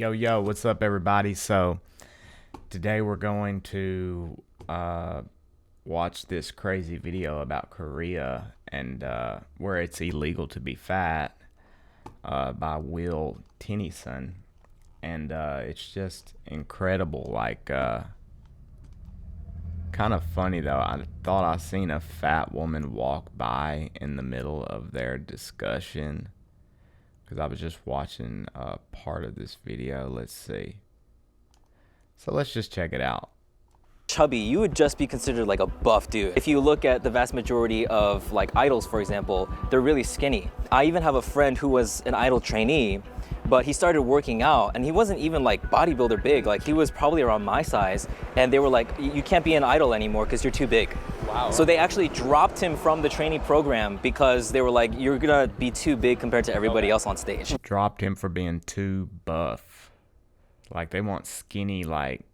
Yo, what's up, everybody? So today we're going to watch this crazy video about Korea and where it's illegal to be fat by Will Tennyson. And it's just incredible. Like, kind of funny though. I thought I seen a fat woman walk by in the middle of their discussion, because I was just watching part of this video. Let's see. So let's just check it out. Chubby, you would just be considered like a buff dude. If you look at the vast majority of like idols, for example, they're really skinny. I even have a friend who was an idol trainee, but he started working out and he wasn't even like bodybuilder big. Like he was probably around my size, and they were like, you can't be an idol anymore because you're too big. Wow. So they actually dropped him from the trainee program because they were like, you're gonna be too big compared to everybody else on stage. Dropped him for being too buff. Like they want skinny, like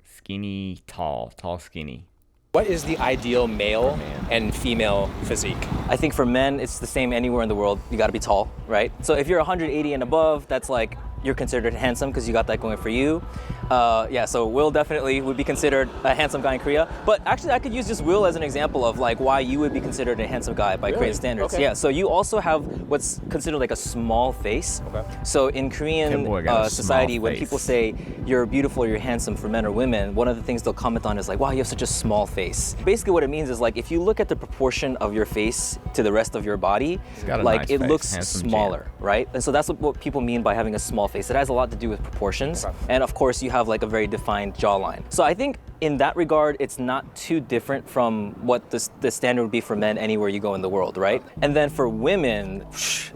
skinny, tall, skinny. What is the ideal male and female physique? I think for men, it's the same anywhere in the world. You gotta be tall, right? So if you're 180 and above, that's like, you're considered handsome because you got that going for you. Yeah, so Will definitely would be considered a handsome guy in Korea. But actually, I could use just Will as an example of like why you would be considered a handsome guy by Korean standards. Okay. Yeah, so you also have what's considered like a small face. Okay. So in Korean society, when people say you're beautiful or you're handsome for men or women, one of the things they'll comment on is like, wow, you have such a small face. Basically what it means is like, if you look at the proportion of your face to the rest of your body, like it looks smaller, right? And so that's what people mean by having a small face. It has a lot to do with proportions. Okay. And of course, you have like a very defined jawline. So I think in that regard, it's not too different from what the standard would be for men anywhere you go in the world, right? And then for women,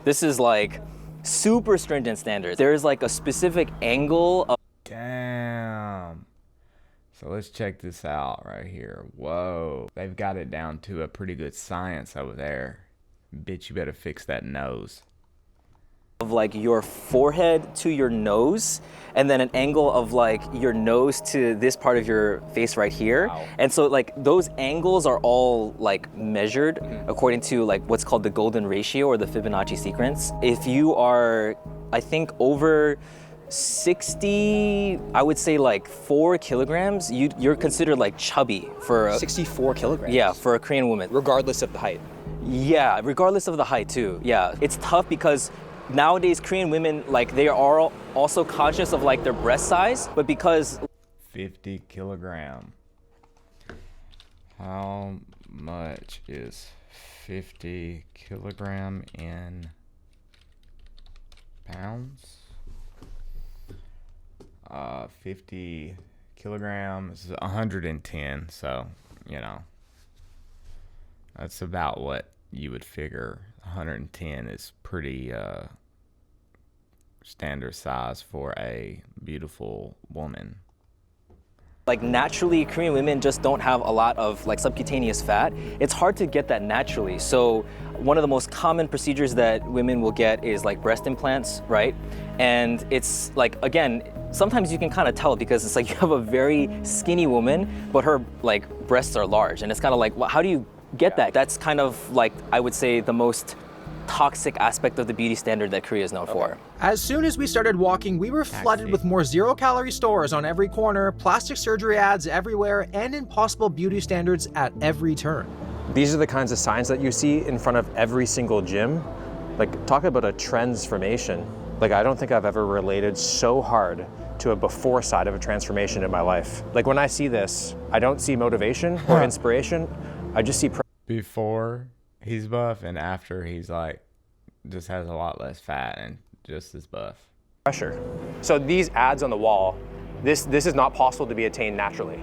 this is like super stringent standards. There is like a specific angle of... Damn. So let's check this out right here. Whoa. They've got it down to a pretty good science over there. Bitch, you better fix that nose. Of like your forehead to your nose, and then an angle of like your nose to this part of your face right here. Wow. And so like those angles are all like measured according to like what's called the golden ratio or the Fibonacci sequence. If you are, I think, over 60, I would say like 4 kilograms, you're considered like chubby for 64 kilograms? Yeah, for a Korean woman. Regardless of the height? Yeah, regardless of the height too. Yeah, it's tough because nowadays Korean women, like, they are also conscious of like their breast size, but because 50 kilogram. How much is 50 kilogram in pounds? 50 kilograms is 110, so you know that's about what you would figure. 110 is pretty standard size for a beautiful woman. like naturally Korean women just don't have a lot of like subcutaneous fat. It's hard to get that naturally. So one of the most common procedures that women will get is like breast implants, right? And it's like, again, sometimes you can kind of tell because it's like you have a very skinny woman, but her like breasts are large. And it's kind of like, well, how do you get that? That's kind of like, I would say, the most toxic aspect of the beauty standard that Korea is known for. As soon as we started walking, we were flooded with more zero-calorie stores on every corner, plastic surgery ads everywhere, and impossible beauty standards at every turn. These are the kinds of signs that you see in front of every single gym. Like, talk about a transformation. Like, I don't think I've ever related so hard to a before side of a transformation in my life. Like, when I see this, I don't see motivation or inspiration. I just see Before he's buff, and after he's like just has a lot less fat and just as buff. pressure. So these ads on the wall, this is not possible to be attained naturally.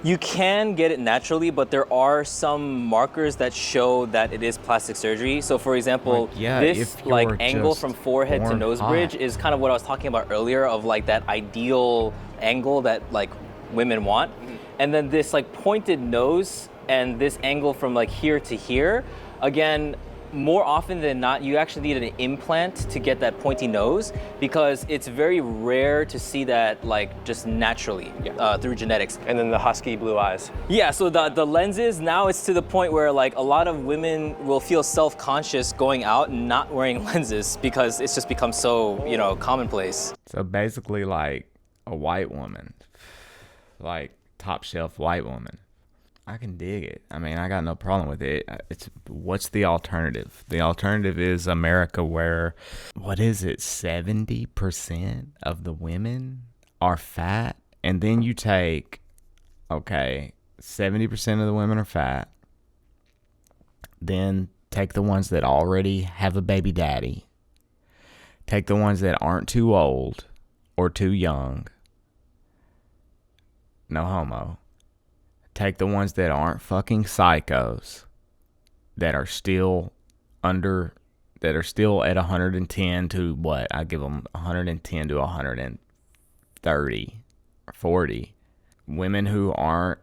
You can get it naturally, but there are some markers that show that it is plastic surgery. So for example, Like, yeah, this if like you're angle just from forehead to born nose hot. bridge is kind of what I was talking about earlier of like that ideal angle that like women want. And then this like pointed nose and this angle from like here to here, again, more often than not, you actually need an implant to get that pointy nose because it's very rare to see that like just naturally through genetics. And then the husky blue eyes. Yeah, so the lenses, now it's to the point where like a lot of women will feel self-conscious going out and not wearing lenses because it's just become so, you know, commonplace. So basically like a white woman, like top shelf white woman. I can dig it. I mean, I got no problem with it. What's the alternative? The alternative is America where, what is it, 70% of the women are fat? And then you take, okay, 70% of the women are fat. Then take the ones that already have a baby daddy. Take the ones that aren't too old or too young. No homo. Take the ones that aren't fucking psychos, that are still at 110 to what? I give them 110 to 130 or 40. Women who aren't,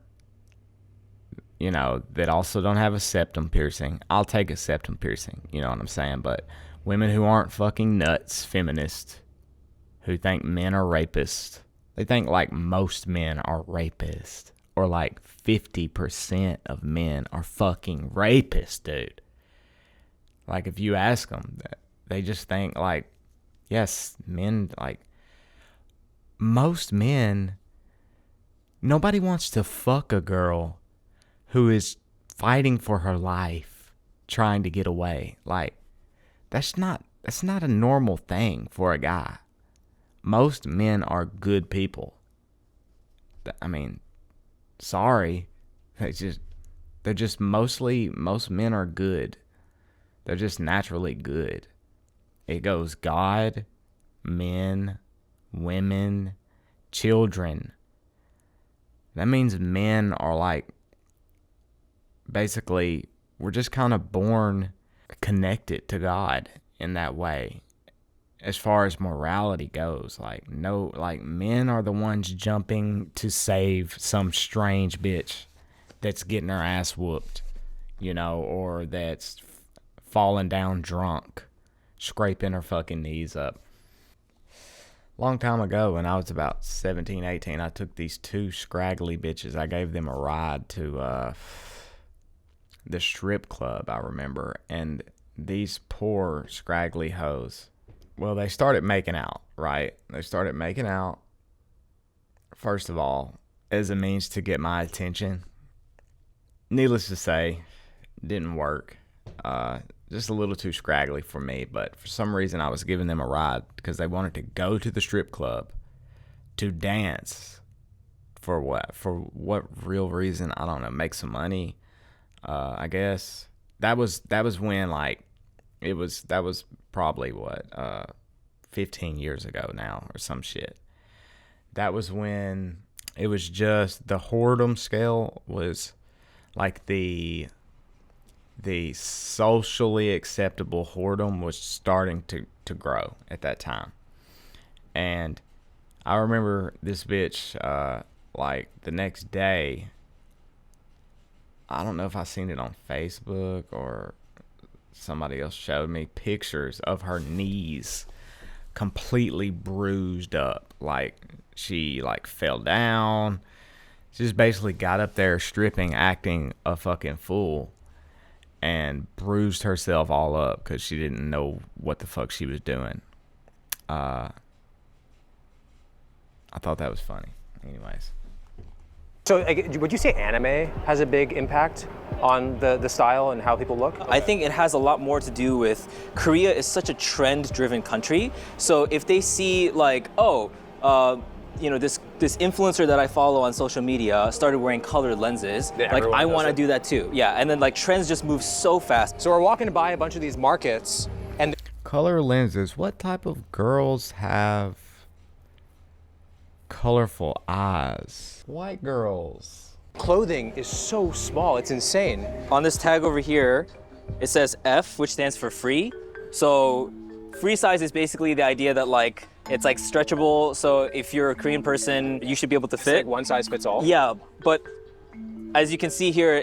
you know, that also don't have a septum piercing. I'll take a septum piercing, you know what I'm saying? But women who aren't fucking nuts, feminists, who think men are rapists. They think like most men are rapists. Or like 50% of men are fucking rapists, dude. Like if you ask them, they just think like, yes, men, like most men, nobody wants to fuck a girl who is fighting for her life, trying to get away. Like that's not a normal thing for a guy. Most men are good people. I mean, sorry, they're just most men are good. They're just naturally good. It goes God, men, women, children. That means men are like, basically, we're just kind of born connected to God in that way. As far as morality goes, like no, like men are the ones jumping to save some strange bitch that's getting her ass whooped, you know, or that's falling down drunk, scraping her fucking knees up. Long time ago, when I was about 17, 18, I took these two scraggly bitches. I gave them a ride to the strip club, I remember, and these poor scraggly hoes. Well, they started making out, right? They started making out, first of all, as a means to get my attention. Needless to say, didn't work. Just a little too scraggly for me, but for some reason I was giving them a ride because they wanted to go to the strip club to dance. For what? For what real reason? I don't know. Make some money, I guess. That was when, like, that was probably what, 15 years ago now or some shit. That was when it was just, the whoredom scale was like the socially acceptable whoredom was starting to grow at that time. And I remember this bitch, like the next day, I don't know if I seen it on Facebook or somebody else showed me pictures of her knees completely bruised up. Like she like fell down. She just basically got up there stripping, acting a fucking fool, and bruised herself all up because she didn't know what the fuck she was doing. I thought that was funny. Anyways. So would you say anime has a big impact on the style and how people look? I think it has a lot more to do with Korea is such a trend-driven country. So if they see like, oh, you know, this influencer that I follow on social media started wearing colored lenses, Yeah, like I everyone want to does it. do that too. Yeah, and then like trends just move so fast. So we're walking by a bunch of these markets, and Color lenses. What type of girls have colorful eyes? White girls. clothing is so small, it's insane. On this tag over here, it says F, which stands for free. So free size is basically the idea that like it's like stretchable. So if you're a Korean person, you should be able to It's fit. like one size fits all. Yeah, but as you can see here,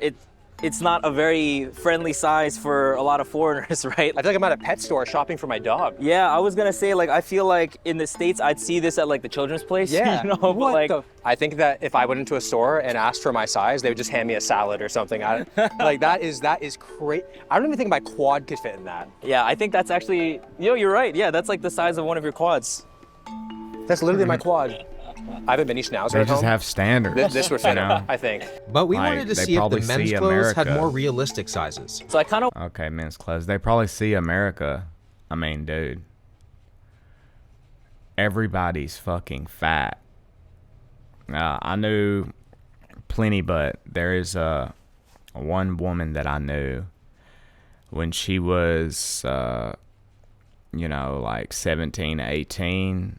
it's not a very friendly size for a lot of foreigners, right? I feel like I'm at a pet store shopping for my dog. Yeah, I was gonna say, like, I feel like in the States, I'd see this at like the children's place, Yeah. you know, but like, I think that if I went into a store and asked for my size, they would just hand me a salad or something. Like that is crazy. I don't even think my quad could fit in that. yeah, I think that's actually, you're right. Yeah, that's like the size of one of your quads. That's literally my quad. I have a mini schnauzer They at just home. have standards. This would you fit know? him, I think. But we Like, wanted to they see if the probably men's see clothes had America. more realistic sizes. So I kind of Okay, men's clothes. They probably see America. I mean, dude. Everybody's fucking fat. I knew plenty, but there is one woman that I knew when she was, like 17, 18,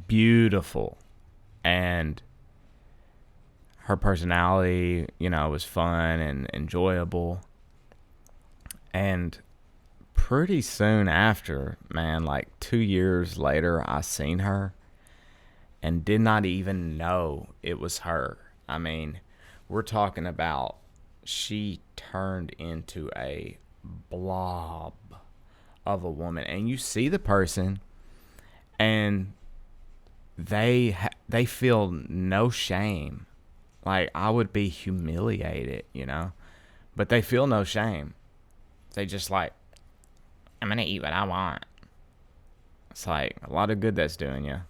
beautiful. And her personality, was fun and enjoyable. And pretty soon after, man, like 2 years later, I seen her and did not even know it was her. I mean, we're talking about she turned into a blob of a woman. And you see the person and they feel no shame. Like, I would be humiliated, but they feel no shame. They just like, I'm gonna eat what I want. It's like a lot of good that's doing you.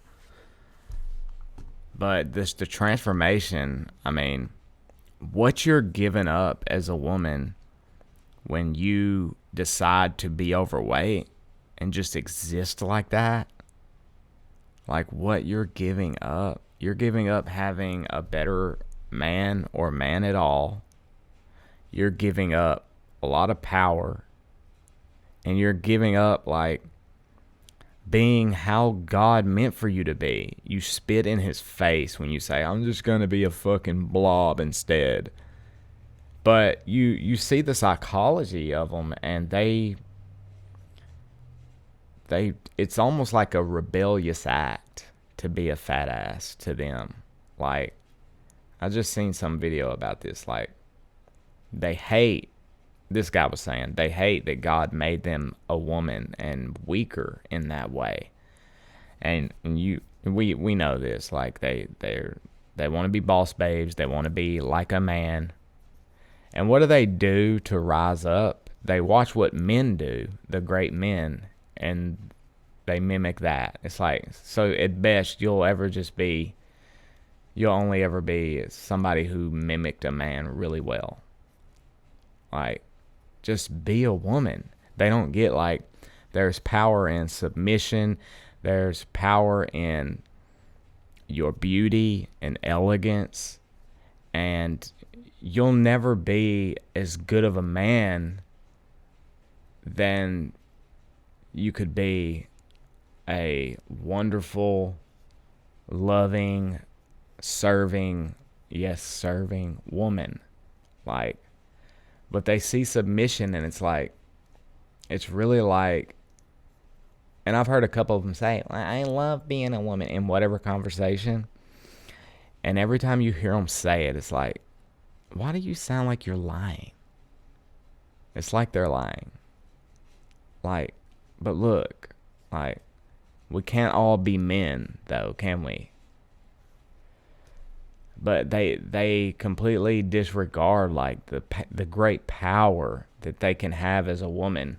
But the transformation, I mean, what you're giving up as a woman when you decide to be overweight and just exist like that, like what you're giving up having a better man or man at all. You're giving up a lot of power, and you're giving up like being how God meant for you to be. You spit in his face when you say, I'm just going to be a fucking blob instead. But you see the psychology of them, and they it's almost like a rebellious act to be a fat ass to them. Like, I just seen some video about this. Like, they hate, this guy was saying, they hate that God made them a woman and weaker in that way. And we know this. Like, they want to be boss babes. They want to be like a man. And what do they do to rise up? They watch what men do, the great men, and they mimic that. It's like, so at best, you'll only ever be somebody who mimicked a man really well. Like, just be a woman. They don't get, like, there's power in submission. There's power in your beauty and elegance. And you'll never be as good of a man than you could be a wonderful, loving, serving woman. Like, but they see submission, and it's like, it's really like, and I've heard a couple of them say, I love being a woman in whatever conversation. And every time you hear them say it, it's like, why do you sound like you're lying? It's like they're lying. Like, but look, like, we can't all be men, though, can we? But they completely disregard, like, the great power that they can have as a woman,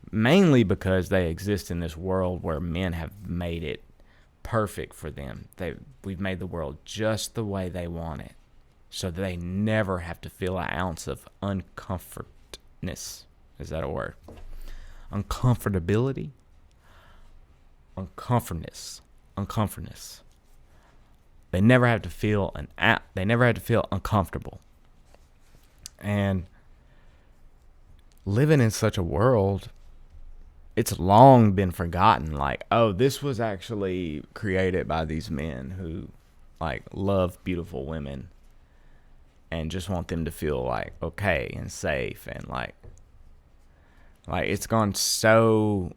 mainly because they exist in this world where men have made it perfect for them. We've made the world just the way they want it, so they never have to feel an ounce of uncomfortness. Is that a word? Uncomfortability? Uncomfortness. They never have to feel uncomfortable. And living in such a world, it's long been forgotten. Like, oh, this was actually created by these men who, like, love beautiful women and just want them to feel like okay and safe, and like it's gone so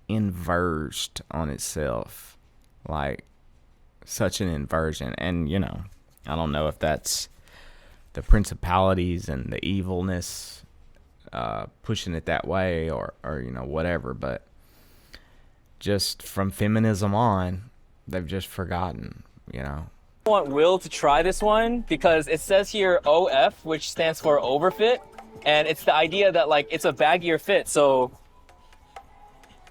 inversed on itself, like such an inversion. And I don't know if that's the principalities and the evilness pushing it that way, or whatever. But just from feminism on, they've just forgotten. I want Will to try this one because it says here OF, which stands for overfit, and it's the idea that like it's a baggier fit. So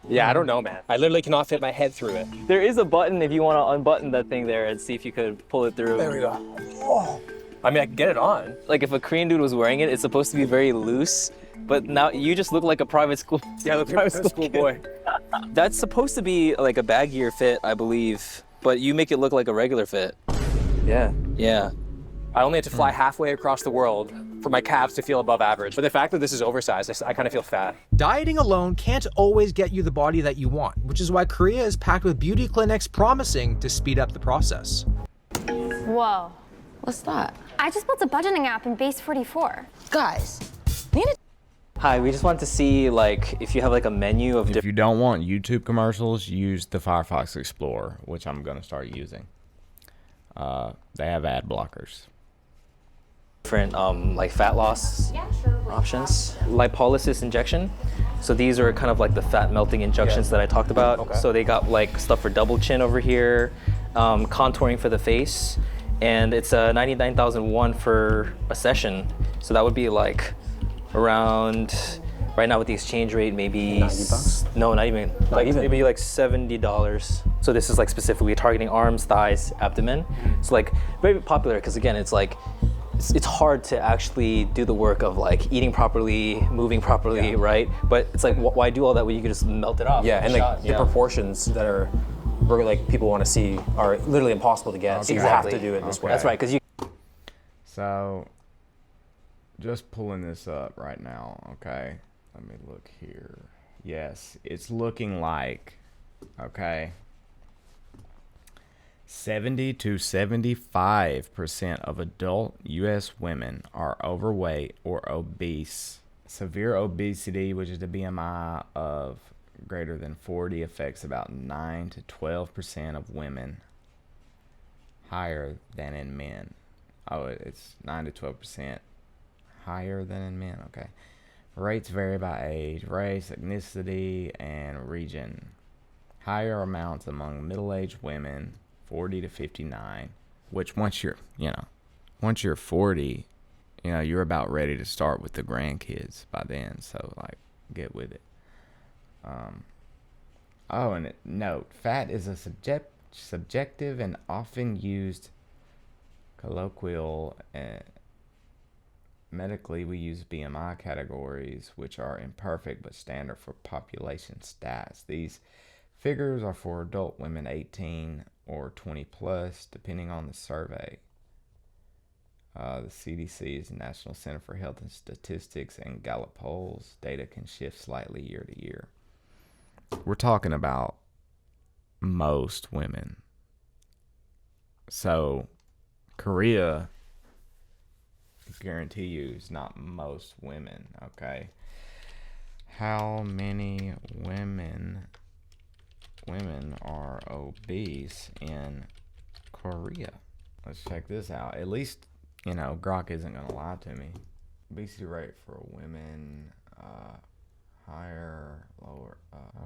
Yeah, I don't know, man. I literally cannot fit my head through it. there is a button if you want to unbutton that thing there and see if you could pull it through. There we go. Oh. I mean, I can get it on. Like if a Korean dude was wearing it, it's supposed to be very loose, but now you just look like a private school. Yeah, I look like a school boy. That's supposed to be like a baggier fit, I believe, but you make it look like a regular fit. Yeah. Yeah. I only had to fly halfway across the world for my calves to feel above average. But the fact that this is oversized, I kind of feel fat. Dieting alone can't always get you the body that you want, which is why Korea is packed with beauty clinics promising to speed up the process. Whoa. What's that? I just built a budgeting app in Base 44. Guys, need a Hi, we just wanted to see like if you have like a menu of If you don't want YouTube commercials, use the Firefox Explorer, which I'm going to start using. They have ad blockers. different like fat loss options. Lipolysis injection. So these are kind of like the fat melting injections that I talked about. Okay. So they got like stuff for double chin over here, contouring for the face, and it's 99,001 for a session. So that would be like around right now with the exchange rate maybe $90? No, not even. Like even? maybe like $70. So this is like specifically targeting arms, thighs, abdomen. It's like very popular because again, it's like it's hard to actually do the work of like eating properly, moving properly, right? But it's like why do all that when you can just melt it off? Yeah, with a and like shot? the proportions that are where like people want to see are literally impossible to get. So you have to do it this way. That's right, because you So, just pulling this up right now, okay? Let me look here. Yes, it's looking like, okay, 70 to 75% of adult U.S. women are overweight or obese. Severe obesity, which is the BMI of greater than 40, affects about 9 to 12% of women, higher than in men. Oh, it's 9 to 12% higher than in men. Okay. Rates vary by age, race, ethnicity, and region. Higher amounts among middle-aged women, 40 to 59, which once you're 40, you're about ready to start with the grandkids by then. So like, get with it. And note, fat is a subjective and often used colloquial. Medically, we use BMI categories, which are imperfect but standard for population stats. These figures are for adult women 18 or 20 plus, depending on the survey. The CDC is the National Center for Health and Statistics, and Gallup polls data can shift slightly year to year. We're talking about most women. So, Korea, I guarantee you, is not most women, okay? How many women are obese in Korea? Let's check this out. At least, Grok isn't going to lie to me. Obesity rate for women, higher, lower,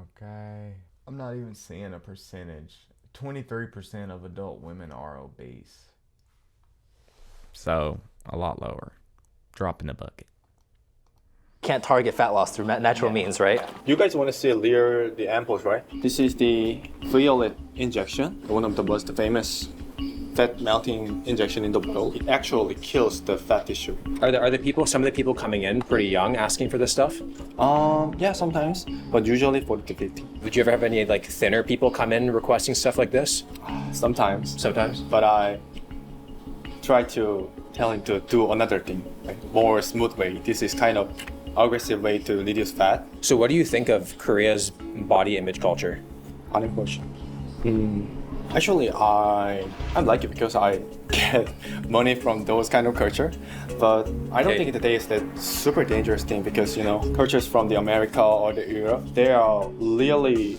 okay. I'm not even seeing a percentage. 23% of adult women are obese. So, a lot lower. Drop in the bucket. can't target fat loss through natural means, right? You guys want to see the ampoules, right? This is the violet injection, one of the most famous fat melting injection in the world. It actually kills the fat tissue. Are some of the people coming in pretty young asking for this stuff? Yeah, sometimes, but usually 40 to 50. Would you ever have any like thinner people come in requesting stuff like this? Sometimes. Sometimes. But I try to tell him to do another thing, like more smooth way. This is kind of aggressive way to reduce fat. So what do you think of Korea's body image culture? Unimportant. Actually, I like it because I get money from those kind of culture, but I don't think that is that super dangerous thing because cultures from the America or the Europe, they are really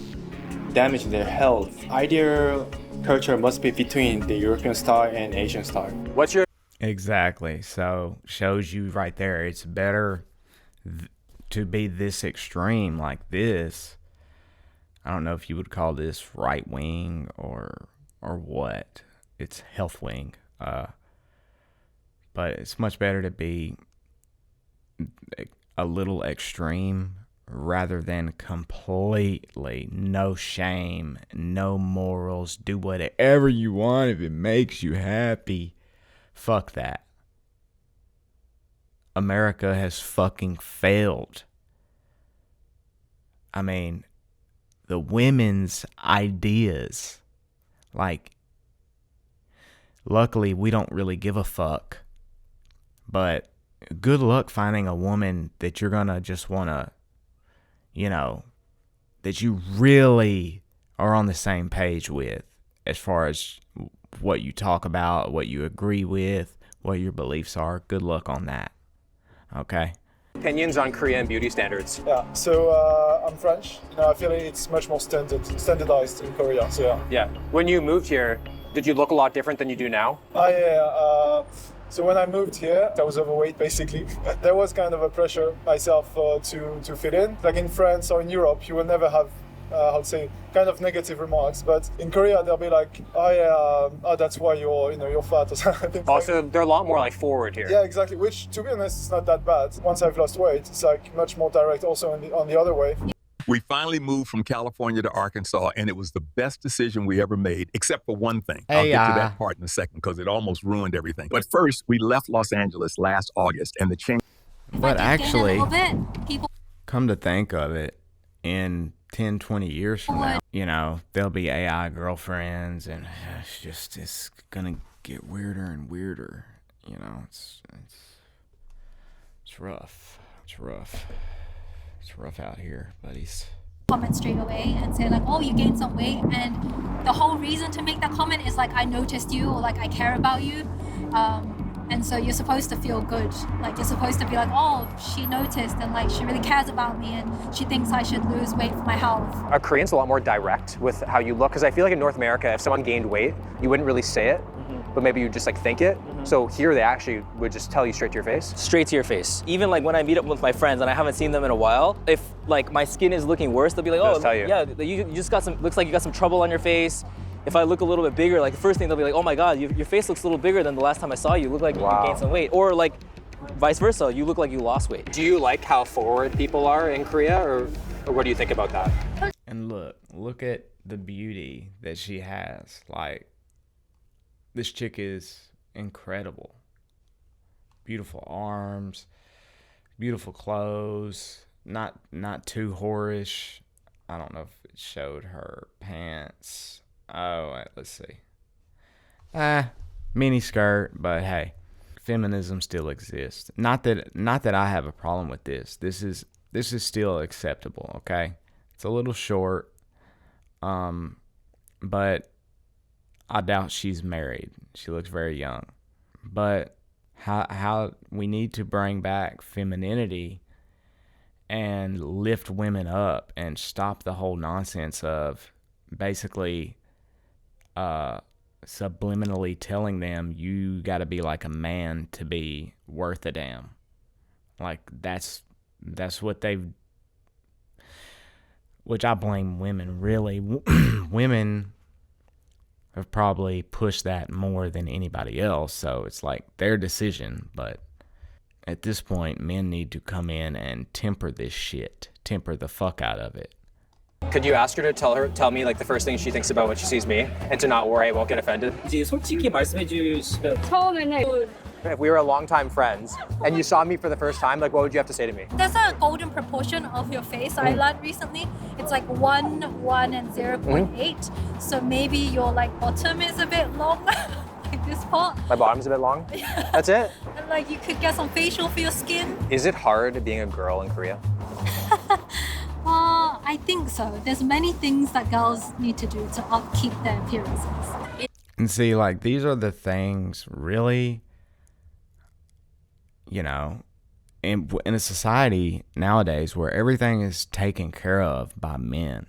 damaging their health. Ideal culture must be between the European style and Asian style. What's your Exactly. So shows you right there. It's better to be this extreme like this. I don't know if you would call this right wing or what. It's health wing. But it's much better to be a little extreme rather than completely no shame, no morals, do whatever you want if it makes you happy. Fuck that. America has fucking failed. I mean, the women's ideas, like, luckily we don't really give a fuck, but good luck finding a woman that you're gonna just wanna, you know, that you really are on the same page with as far as what you talk about, what you agree with, what your beliefs are. Good luck on that. Okay? Opinions on Korean beauty standards. Yeah, so I'm French. I feel it's much more standardized in Korea. So yeah. Yeah. When you moved here, did you look a lot different than you do now? So when I moved here, I was overweight basically. There was kind of a pressure myself to fit in. Like in France or in Europe, you will never have, I would say, kind of negative remarks. But in Korea, they'll be like, that's why you're fat or something. Also, they're a lot more like forward here. Yeah, exactly. Which, to be honest, is not that bad. Once I've lost weight, it's like much more direct also on the other way. We finally moved from California to Arkansas, and it was the best decision we ever made, except for one thing. I'll get to that part in a second because it almost ruined everything. But first, we left Los Angeles last August, and the change. But actually, come to think of it, in 10, 20 years from now, you know, there'll be AI girlfriends, and it's gonna get weirder and weirder. You know, it's rough. It's rough. It's rough out here, buddies. Comment straight away and say like, oh, you gained some weight, and the whole reason to make that comment is like, I noticed you, or like I care about you, and so you're supposed to feel good. Like you're supposed to be like, oh, she noticed and like she really cares about me and she thinks I should lose weight for my health. Are Koreans a lot more direct with how you look? Because I feel like in North America, if someone gained weight, you wouldn't really say it, but maybe you just like think it. So here they actually would just tell you straight to your face? Straight to your face. Even like when I meet up with my friends and I haven't seen them in a while, if like my skin is looking worse, they'll be like, oh, tell you. yeah, you just got some, looks like you got some trouble on your face. If I look a little bit bigger, like the first thing they'll be like, oh my God, your face looks a little bigger than the last time I saw you. You look like you gained some weight. Or like vice versa, you look like you lost weight. Do you like how forward people are in Korea, or what do you think about that? And look at the beauty that she has. Like, this chick is incredible. Beautiful arms, beautiful clothes, not too whorish. I don't know if it showed her pants. Oh, wait, let's see. Mini skirt, but hey, feminism still exists. Not that I have a problem with this. This is still acceptable, okay? It's a little short, but I doubt she's married. She looks very young. But how we need to bring back femininity and lift women up and stop the whole nonsense of basically subliminally telling them you got to be like a man to be worth a damn. Like that's what they've, which I blame women, really. Women have probably pushed that more than anybody else, so it's like their decision. But at this point, men need to come in and temper this shit, temper the fuck out of it. Could you ask her to tell me like the first thing she thinks about when she sees me, and to not worry I won't get offended? 솔직히 말씀해 주시면 처음에는 If we were longtime friends and you saw me for the first time, like what would you have to say to me? There's a golden proportion of your face I learned recently. It's like 1, 1, and 0.8. So maybe your like bottom is a bit long, like this part. My bottom's a bit long? That's it? And like you could get some facial for your skin. Is it hard being a girl in Korea? I think so. There's many things that girls need to do to upkeep their appearances. And see, like, these are the things, really, you know, in a society nowadays where everything is taken care of by men.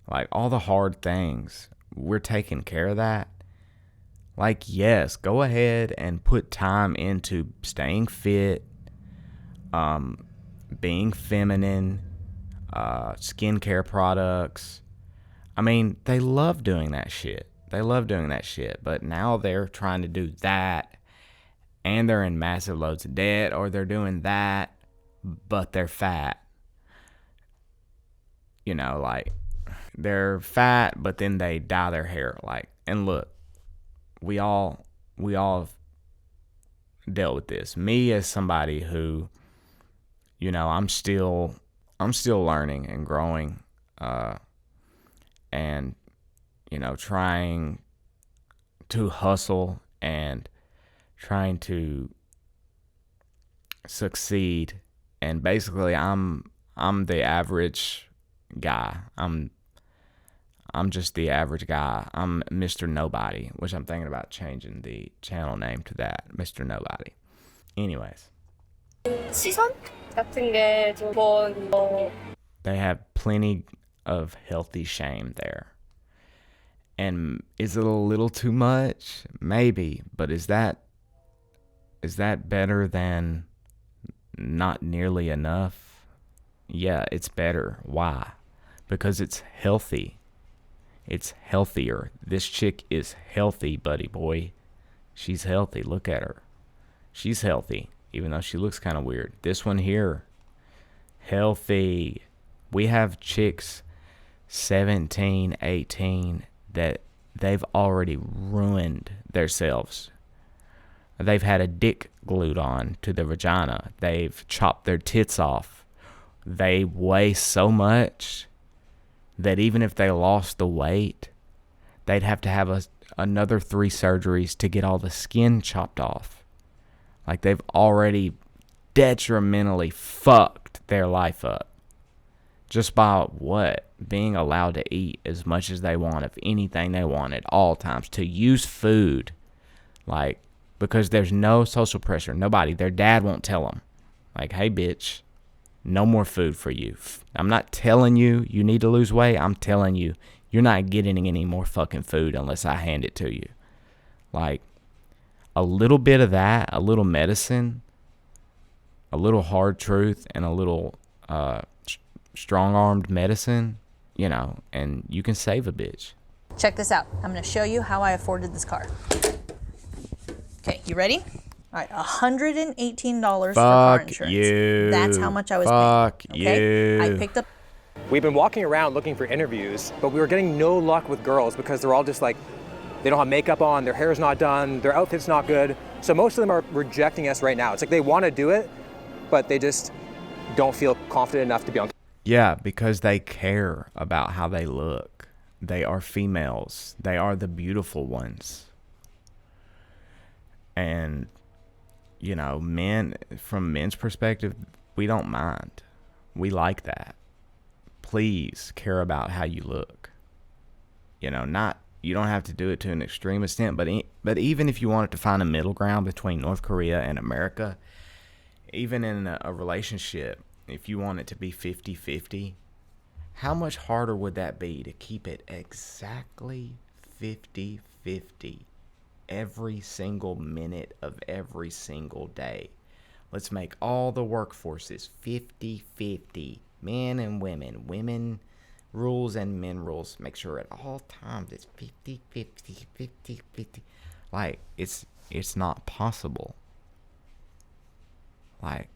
Like, all the hard things, we're taking care of that. Like, yes, go ahead and put time into staying fit, being feminine, skincare products. I mean, they love doing that shit. They love doing that shit. But now they're trying to do that, and they're in massive loads of debt, or they're doing that, but they're fat. You know, like, they're fat, but then they dye their hair. Like, and look, we all have dealt with this. Me as somebody who, you know, I'm still learning and growing, and, you know, trying to hustle and trying to succeed. And basically I'm the average guy. I'm just the average guy. I'm Mr. Nobody, which I'm thinking about changing the channel name to that, Mr. Nobody. Anyways, 시선 같은 게 좀 they have plenty of healthy shame there. And is it a little too much? Maybe, but is that better than not nearly enough? Yeah, it's better. Why? Because it's healthy. It's healthier. This chick is healthy, buddy boy. She's healthy. Look at her. She's healthy, even though she looks kind of weird. This one here, healthy. We have chicks 17, 18 that they've already ruined themselves. They've had a dick glued on to their vagina. They've chopped their tits off. They weigh so much that even if they lost the weight, they'd have to have another 3 surgeries to get all the skin chopped off. Like, they've already detrimentally fucked their life up. Just by what? Being allowed to eat as much as they want of anything they want at all times. To use food. Like, because there's no social pressure. Nobody. Their dad won't tell them. Like, hey, bitch, no more food for you. I'm not telling you you need to lose weight. I'm telling you you're not getting any more fucking food unless I hand it to you. Like, a little bit of that, a little medicine, a little hard truth, and a little strong-armed medicine, you know, and you can save a bitch. Check this out. I'm going to show you how I afforded this car. Okay, you ready? All right, $118 for car insurance. You. That's how much I was paying. Okay? You. I picked up. We've been walking around looking for interviews, but we were getting no luck with girls because they're all just like, they don't have makeup on, their hair's not done, their outfit's not good. So most of them are rejecting us right now. It's like they want to do it, but they just don't feel confident enough to be on. Yeah, because they care about how they look. They are females. They are the beautiful ones. And, you know, men, from men's perspective, we don't mind. We like that. Please care about how you look. You know, you don't have to do it to an extreme extent, but even if you wanted to find a middle ground between North Korea and America, even in a relationship, if you want it to be 50-50, how much harder would that be to keep it exactly 50-50 every single minute of every single day? Let's make all the workforces 50-50, men and women. Women rules and men rules. Make sure at all times it's 50-50, 50-50. Like, it's not possible. Like,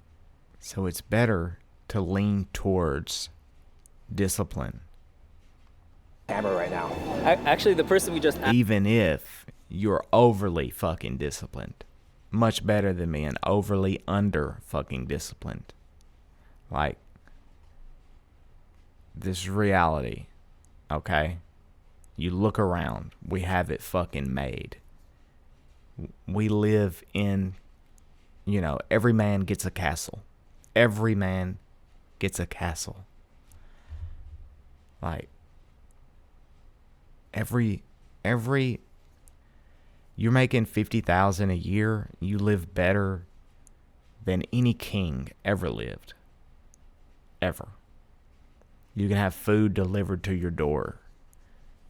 so it's better to lean towards discipline. Camera right now. Actually, the person we just even if you're overly fucking disciplined, much better than being overly under fucking disciplined. Like, this is reality, okay? You look around, we have it fucking made. We live in, you know, every man gets a castle. Every man gets a castle. Like, every you're making $50,000 a year, you live better than any king ever lived. Ever. You can have food delivered to your door.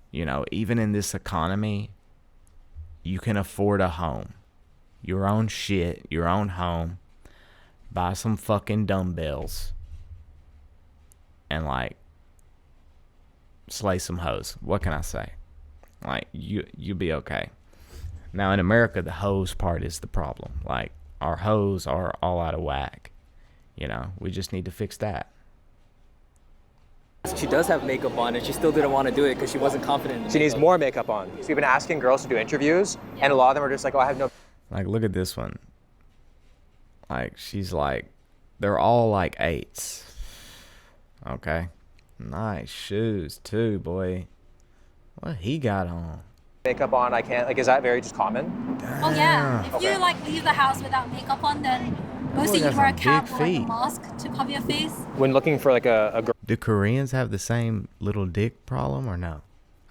You know, even in this economy, you can afford a home, your own shit, your own home, buy some fucking dumbbells, and like slay some hoes. What can I say? Like you'll be okay. Now in America, the hoes part is the problem. Like our hoes are all out of whack. You know, we just need to fix that. She does have makeup on and she still didn't want to do it because she wasn't confident in She needs more makeup on. So we've been asking girls to do interviews, and a lot of them are just like, oh, I have no. Like, look at this one. Like, she's like, they're all like 8s. Okay. Nice shoes too, boy. What he got on? Makeup on, I can't. Like, is that very just common? Oh yeah. If you like leave the house without makeup on, then mostly you wear a cap or like a mask to cover your face. When looking for like a girl. Do Koreans have the same little dick problem or no?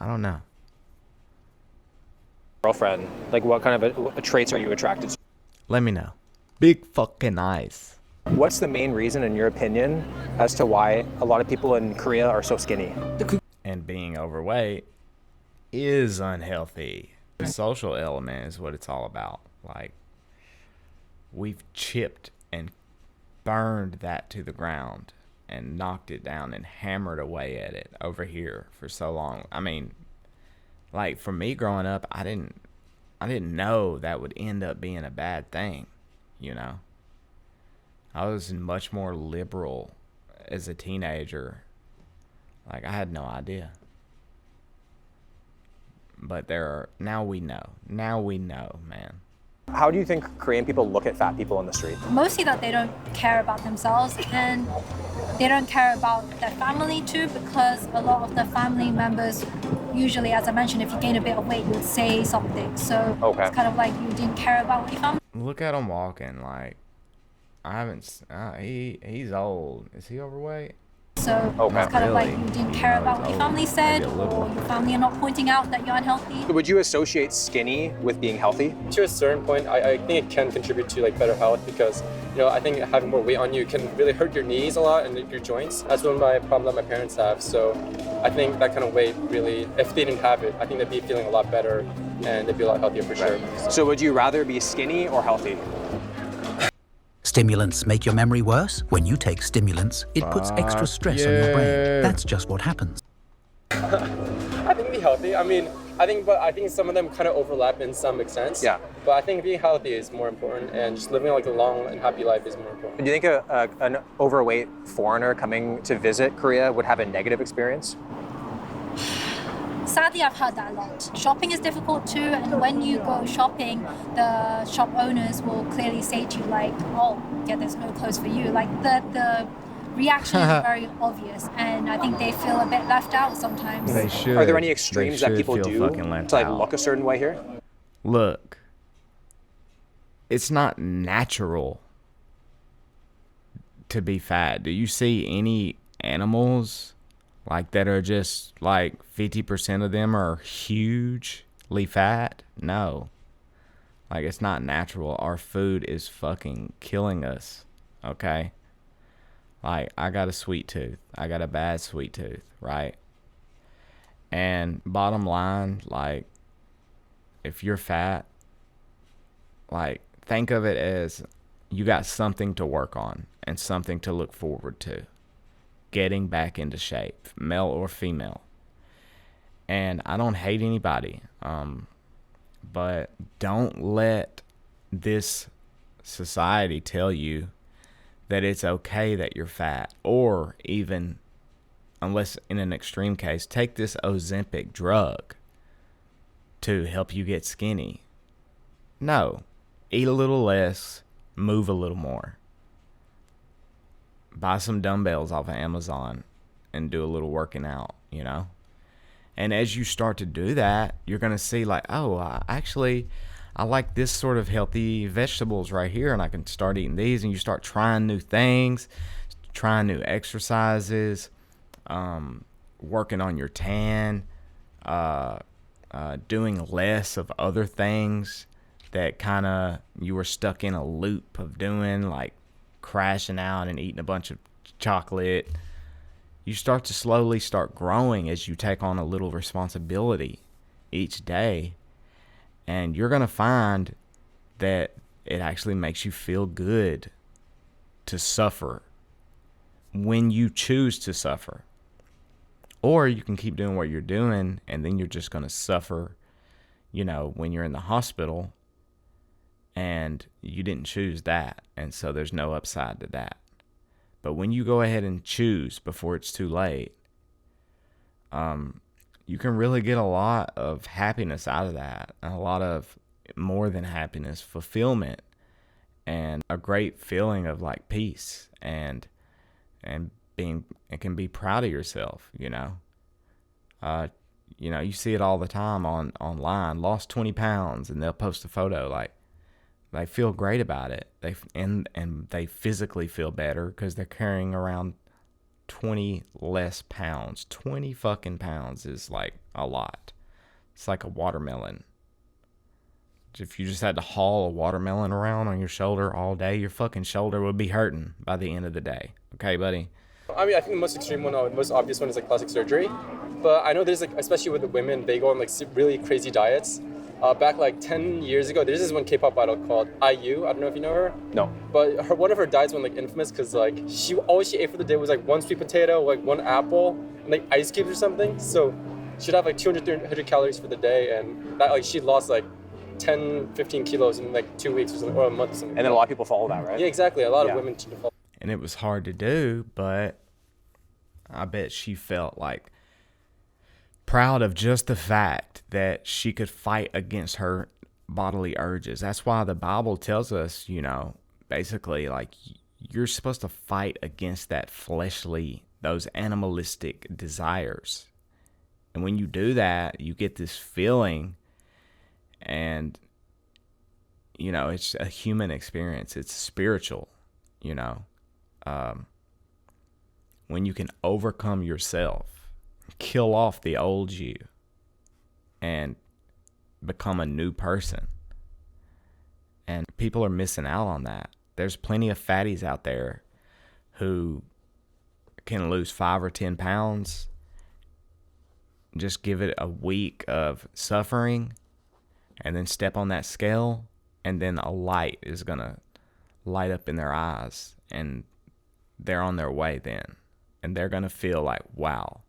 I don't know. Girlfriend, like what kind of traits are you attracted to? Let me know. Big fucking eyes. What's the main reason, in your opinion, as to why a lot of people in Korea are so skinny? And being overweight is unhealthy. The social element is what it's all about. Like, we've chipped and burned that to the ground and knocked it down and hammered away at it over here for so long. I mean, like for me growing up, I didn't know that would end up being a bad thing, you know. I was much more liberal as a teenager. Like, I had no idea. But now we know. Now we know, man. How do you think Korean people look at fat people in the street? Mostly that they don't care about themselves and they don't care about their family too, because a lot of the family members usually, as I mentioned, if you gain a bit of weight, you would say something. So It's kind of like you didn't care about what your family. Look at him walking. Like, I haven't. He's old. Is he overweight? So it's kind of like you didn't care about what your family said, or your family are not pointing out that you're unhealthy. Would you associate skinny with being healthy? To a certain point, I think it can contribute to like better health because, you know, I think having more weight on you can really hurt your knees a lot and your joints. That's one of my problem that my parents have. So I think that kind of weight really, if they didn't have it, I think they'd be feeling a lot better and they'd be a lot healthier for sure. So would you rather be skinny or healthy? Stimulants make your memory worse? When you take stimulants, it puts extra stress on your brain. That's just what happens. I think be healthy. I mean, I think some of them kind of overlap in some extent. Yeah. But I think being healthy is more important, and just living like a long and happy life is more important. Do you think an overweight foreigner coming to visit Korea would have a negative experience? Sadly, I've heard that a lot. Shopping is difficult too, and when you go shopping, the shop owners will clearly say to you like, oh, yeah, there's no clothes for you. Like the reaction is very obvious, and I think they feel a bit left out sometimes. They should. Are there any extremes that people do to like out. look a certain way here? Look, it's not natural to be fat. Do you see any animals like that are just like 50% of them are hugely fat? No. Like, it's not natural. Our food is fucking killing us. Okay? Like, I got a sweet tooth. I got a bad sweet tooth, right? And bottom line, like, if you're fat, like, think of it as you got something to work on and something to look forward to. Getting back into shape, male or female. And I don't hate anybody, but don't let this society tell you that it's okay that you're fat, or even, unless in an extreme case, take this Ozempic drug to help you get skinny. No, eat a little less, move a little more. Buy some dumbbells off of Amazon and do a little working out, you know? And as you start to do that, you're going to see like, oh, actually, I like this sort of healthy vegetables right here, and I can start eating these. And you start trying new things, trying new exercises, working on your tan, doing less of other things that kind of you were stuck in a loop of doing, like crashing out and eating a bunch of chocolate. You start to slowly start growing as you take on a little responsibility each day. And you're going to find that it actually makes you feel good to suffer when you choose to suffer. Or you can keep doing what you're doing, and then you're just going to suffer, you know, when you're in the hospital, and you didn't choose that. And so there's no upside to that. But when you go ahead and choose before it's too late, you can really get a lot of happiness out of that, and a lot of more than happiness, fulfillment, and a great feeling of like peace and being, and can be proud of yourself, you know. You know, you see it all the time online, lost 20 pounds, and they'll post a photo, like they feel great about it. And they physically feel better because they're carrying around 20 less pounds. 20 fucking pounds is like a lot. It's like a watermelon. If you just had to haul a watermelon around on your shoulder all day, your fucking shoulder would be hurting by the end of the day. Okay, buddy? I mean, I think the most extreme one, or the most obvious one, is like plastic surgery. But I know there's like, especially with the women, they go on like really crazy diets. Back like 10 years ago, there's this one K-pop idol called IU. I don't know if you know her. No. But one of her diets went like infamous because like all she ate for the day was like one sweet potato, like one apple, and like ice cubes or something. So she'd have like 200, 300 calories for the day, and that, like she lost like 10, 15 kilos in like 2 weeks or something, or a month or something. And then a lot of people follow that, right? Yeah, exactly. A lot of women follow. And it was hard to do, but I bet she felt like proud of just the fact that she could fight against her bodily urges. That's why the Bible tells us, you know, basically like you're supposed to fight against that fleshly, those animalistic desires. And when you do that, you get this feeling, and, you know, it's a human experience. It's spiritual, you know. When you can overcome yourself, kill off the old you, and become a new person. And people are missing out on that. There's plenty of fatties out there who can lose 5 or 10 pounds. Just give it a week of suffering, and then step on that scale, and then a light is going to light up in their eyes, and they're on their way then. And they're going to feel like, wow,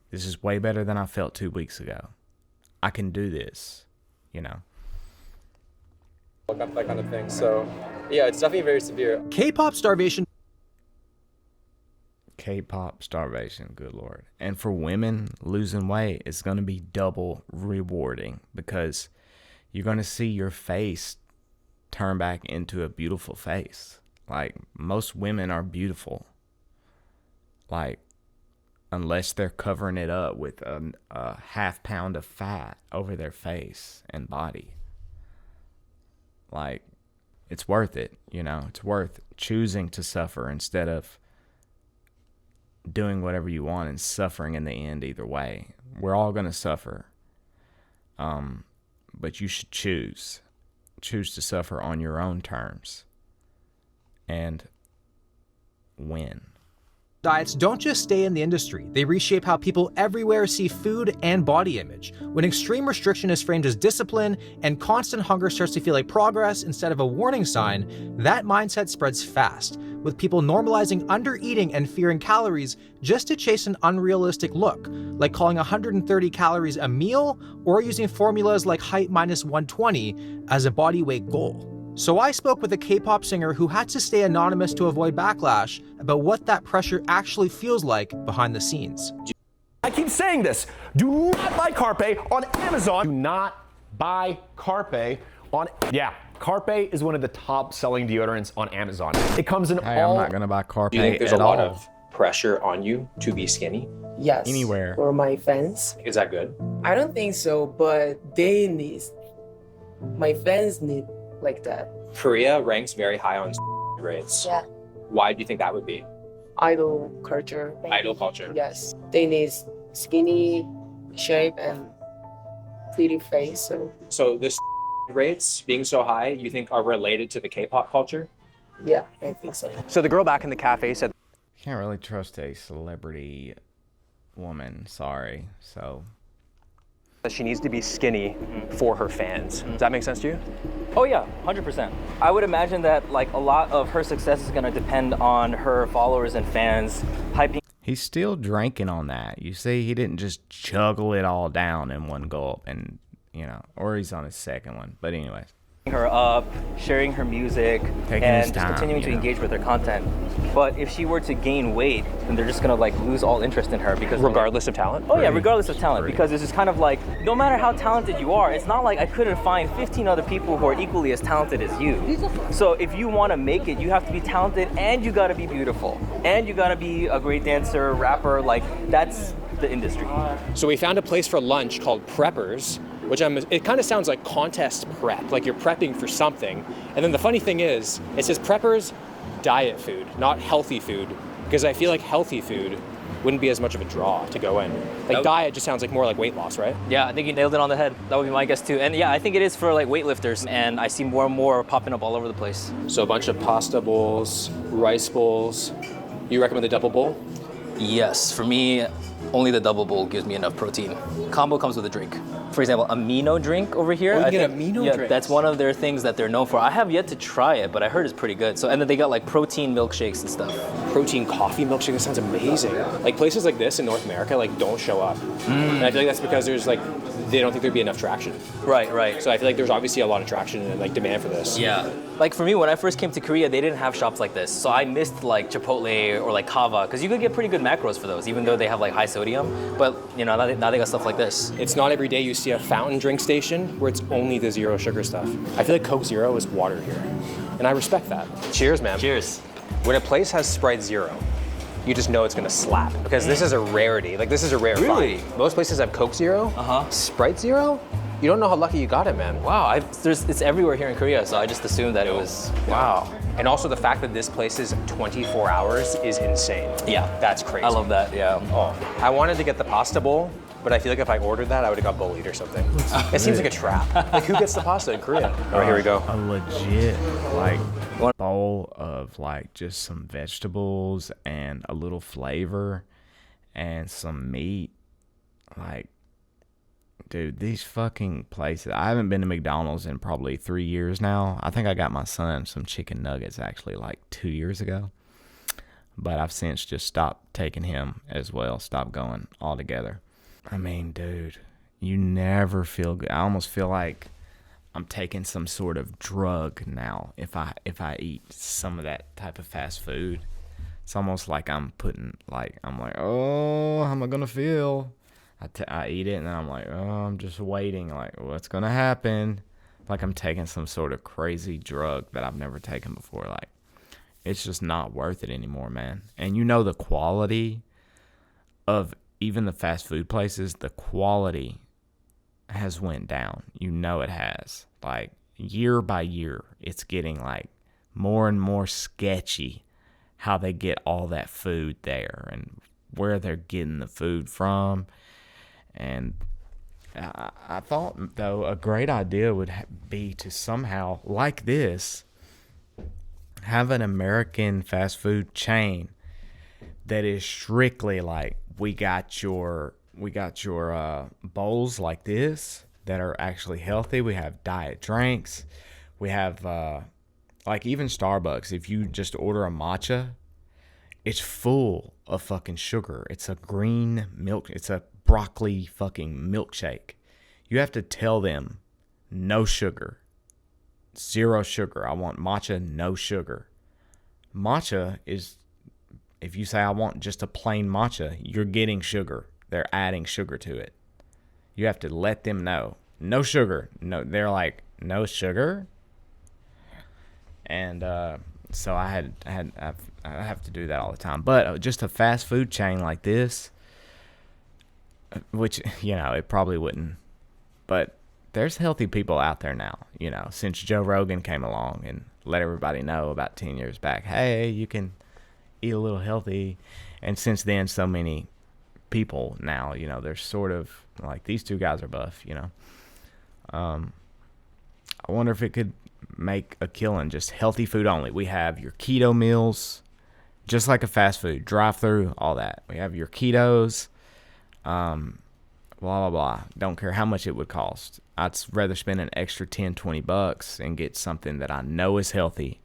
this is way better than I felt 2 weeks ago. I can do this, you know. That kind of thing. So, yeah, it's definitely very severe. K-pop starvation. K-pop starvation, good Lord. And for women, losing weight is going to be double rewarding, because you're going to see your face turn back into a beautiful face. Like, most women are beautiful. Like, unless they're covering it up with a half pound of fat over their face and body. Like, it's worth it, you know. It's worth choosing to suffer instead of doing whatever you want and suffering in the end either way. We're all going to suffer. But you should choose to suffer on your own terms and win. Diets don't just stay in the industry, they reshape how people everywhere see food and body image. When extreme restriction is framed as discipline and constant hunger starts to feel like progress instead of a warning sign, that mindset spreads fast, with people normalizing undereating and fearing calories just to chase an unrealistic look, like calling 130 calories a meal or using formulas like height minus 120 as a body weight goal. So I spoke with a K-pop singer who had to stay anonymous to avoid backlash about what that pressure actually feels like behind the scenes. I keep saying this. Do not buy Carpe on Amazon. Do not buy Carpe on... Yeah, Carpe is one of the top selling deodorants on Amazon. It comes in Hey, I'm not going to buy Carpe Do you think there's at a lot all. of pressure on you to be skinny? Yes. Anywhere. For my fans. Is that good? I don't think so, but they need... My fans need like that. Korea ranks very high on rates. Yeah. Why do you think that would be? Idol culture. Idol culture. Yes. They need skinny shape and pretty face. So this rates being so high, you think are related to the K-pop culture? Yeah, I think so. So the girl back in the cafe said, Can't really trust a celebrity woman, sorry. So that she needs to be skinny for her fans. Does that make sense to you? Oh yeah, 100%. I would imagine that like a lot of her success is going to depend on her followers and fans hyping. He's still drinking on that. You see, he didn't just juggle it all down in one gulp, and you know, or he's on his second one. But anyways, her up, sharing her music, taking and his just time, continuing to engage with her content. But if she were to gain weight, then they're just gonna like lose all interest in her because regardless of talent. Oh yeah, regardless of talent, because it's just kind of like no matter how talented you are, it's not like I couldn't find 15 other people who are equally as talented as you. So if you want to make it, you have to be talented and you got to be beautiful and you got to be a great dancer, rapper. Like that's the industry. So we found a place for lunch called Preppers, which it kind of sounds like contest prep, like you're prepping for something. And then the funny thing is, it says Preppers diet food, not healthy food, because I feel like healthy food wouldn't be as much of a draw to go in. Like diet just sounds like more like weight loss, right? Yeah, I think you nailed it on the head. That would be my guess too. And yeah, I think it is for like weightlifters, and I see more and more popping up all over the place. So a bunch of pasta bowls, rice bowls. You recommend the double bowl? Yes, for me, only the double bowl gives me enough protein. Combo comes with a drink. For example, amino drink over here. Oh, you get amino yeah, drinks. that's one of their things that they're known for. I have yet to try it, but I heard it's pretty good. So, and then they got like protein milkshakes and stuff. Protein coffee milkshake, that sounds amazing. Like places like this in North America, like don't show up. And I feel like that's because there's like, they don't think there'd be enough traction. Right. So I feel like there's obviously a lot of traction and like demand for this. Yeah. Like for me, when I first came to Korea, they didn't have shops like this. So I missed like Chipotle or like Kava, because you could get pretty good macros for those, even though they have like high sodium. But you know, now they got stuff like this. It's not every day you see a fountain drink station where it's only the zero sugar stuff. I feel like Coke Zero is water here. And I respect that. Cheers, man. Cheers. When a place has Sprite Zero, you just know it's gonna slap, because this is a rarity. Like this is a rare find. Most places have Coke Zero. Sprite Zero? You don't know how lucky you got it, man. Wow, it's everywhere here in Korea, so I just assumed that it was, wow. And also the fact that this place is 24 hours is insane. Yeah. That's crazy. I love that, yeah. Oh, I wanted to get the pasta bowl, but I feel like if I ordered that, I would have got bullied or something. It seems like a trap. Like who gets the pasta in Korea? All right, here we go. A legit like bowl of like just some vegetables and a little flavor and some meat. Like, dude, these fucking places. I haven't been to McDonald's in probably 3 years now. I think I got my son some chicken nuggets actually like 2 years ago. But I've since just stopped taking him as well. Stopped going altogether. I mean, dude, you never feel good. I almost feel like I'm taking some sort of drug now if I eat some of that type of fast food. It's almost like I'm like, oh, how am I gonna feel? I eat it and then I'm like, oh, I'm just waiting. Like, what's gonna happen? Like I'm taking some sort of crazy drug that I've never taken before. Like, it's just not worth it anymore, man. And you know the quality of even the fast food places, the quality has went down. You know it has. Like year by year, it's getting like more and more sketchy how they get all that food there and where they're getting the food from. And I thought, though, a great idea would be to somehow, like this, have an American fast food chain that is strictly like, we got your bowls like this that are actually healthy. We have diet drinks. We have like even Starbucks. If you just order a matcha, it's full of fucking sugar. It's a green milk. It's a broccoli fucking milkshake. You have to tell them no sugar, 0 sugar. I want matcha, no sugar. Matcha is, if you say I want just a plain matcha, you're getting sugar. They're adding sugar to it. You have to let them know. No sugar. No, they're like, no sugar? And so I have to do that all the time. But just a fast food chain like this, which, you know, it probably wouldn't. But there's healthy people out there now, you know, since Joe Rogan came along and let everybody know about 10 years back, hey, you can eat a little healthy. And since then, so many people now, you know, they're sort of like, these two guys are buff, you know. I wonder if it could make a killing, just healthy food only. We have your keto meals, just like a fast food, drive through, all that. We have your ketos. blah, blah, blah. Don't care how much it would cost. I'd rather spend an extra 10, 20 bucks and get something that I know is healthy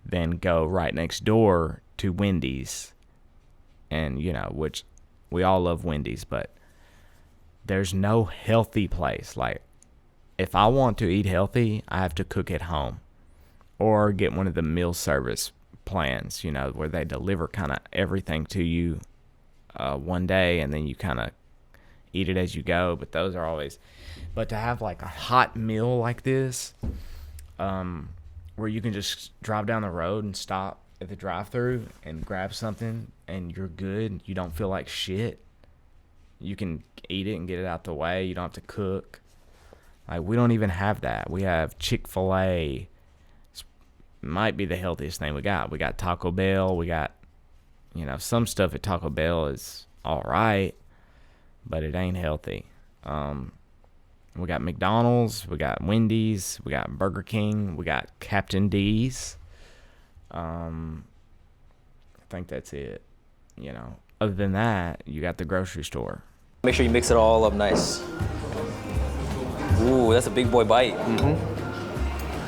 than go right next door to Wendy's. And, you know, which we all love Wendy's, but there's no healthy place. Like, if I want to eat healthy, I have to cook at home or get one of the meal service plans, you know, where they deliver kind of everything to you one day and then you kind of eat it as you go. But those are always, but to have like a hot meal like this, where you can just drive down the road and stop at the drive-thru and grab something and you're good, you don't feel like shit, you can eat it and get it out the way, you don't have to cook. Like, we don't even have that. We have Chick-fil-A. Might be the healthiest thing we got. We got Taco Bell. We got, you know, some stuff at Taco Bell is all right, but it ain't healthy. We got McDonald's. We got Wendy's. We got Burger King. We got Captain D's. I think that's it. You know, other than that, you got the grocery store. Make sure you mix it all up nice. Ooh, that's a big boy bite.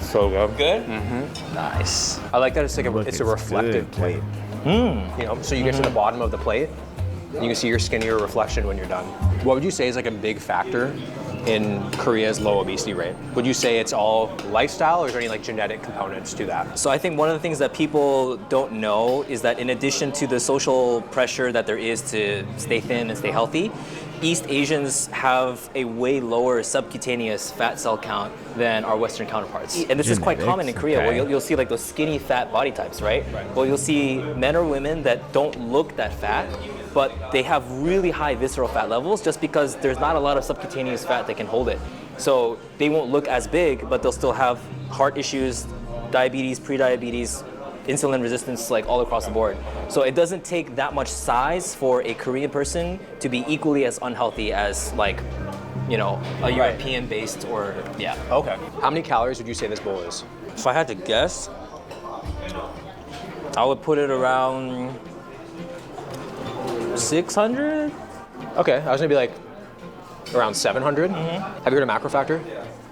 So good. Good? Nice. I like that it's like it's a reflective plate. You know, so you get to the bottom of the plate, and you can see your skinnier reflection when you're done. What would you say is like a big factor in Korea's low obesity rate? Would you say it's all lifestyle, or is there any like genetic components to that? So I think one of the things that people don't know is that in addition to the social pressure that there is to stay thin and stay healthy, East Asians have a way lower subcutaneous fat cell count than our Western counterparts. And this is quite common in Korea, where you'll see like those skinny fat body types, right? Well, you'll see men or women that don't look that fat, but they have really high visceral fat levels just because there's not a lot of subcutaneous fat that can hold it. So they won't look as big, but they'll still have heart issues, diabetes, prediabetes, insulin resistance, like all across the board. So it doesn't take that much size for a Korean person to be equally as unhealthy as, like, you know, a European based or, yeah. Okay. How many calories would you say this bowl is? If I had to guess, I would put it around 600? Okay, I was gonna be like around 700. Have you heard of macro factor?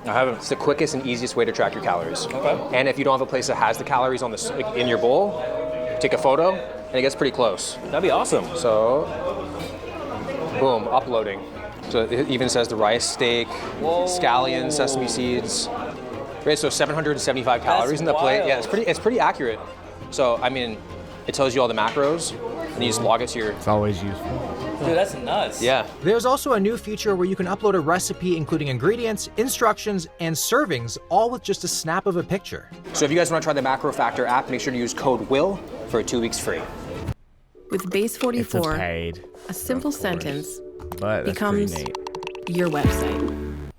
I haven't. It's the quickest and easiest way to track your calories. Okay. And if you don't have a place that has the calories on the in your bowl, take a photo, and it gets pretty close. That'd be awesome. So, boom, uploading. So it even says the rice, steak, scallions, sesame seeds. Right, so 775 calories in the plate. Yeah, it's pretty accurate. So I mean, it tells you all the macros, and you just log it to your. It's always useful. Dude, that's nuts. Yeah. There's also a new feature where you can upload a recipe including ingredients, instructions, and servings, all with just a snap of a picture. So if you guys want to try the Macro Factor app, make sure to use code WILL for 2 weeks free. With Base 44, paid, a simple sentence but becomes your website.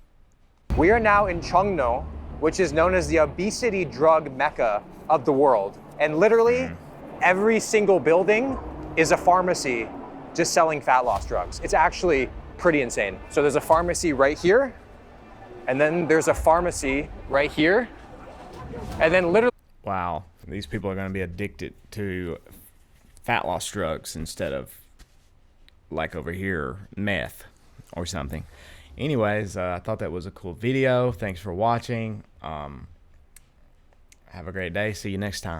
We are now in Cheongno, which is known as the obesity drug mecca of the world. And literally every single building is a pharmacy just selling fat loss drugs. It's actually pretty insane. So there's a pharmacy right here, and then there's a pharmacy right here, and then literally. Wow, these people are going to be addicted to fat loss drugs instead of, like over here, meth or something. Anyways, I thought that was a cool video. Thanks for watching. Have a great day. See you next time.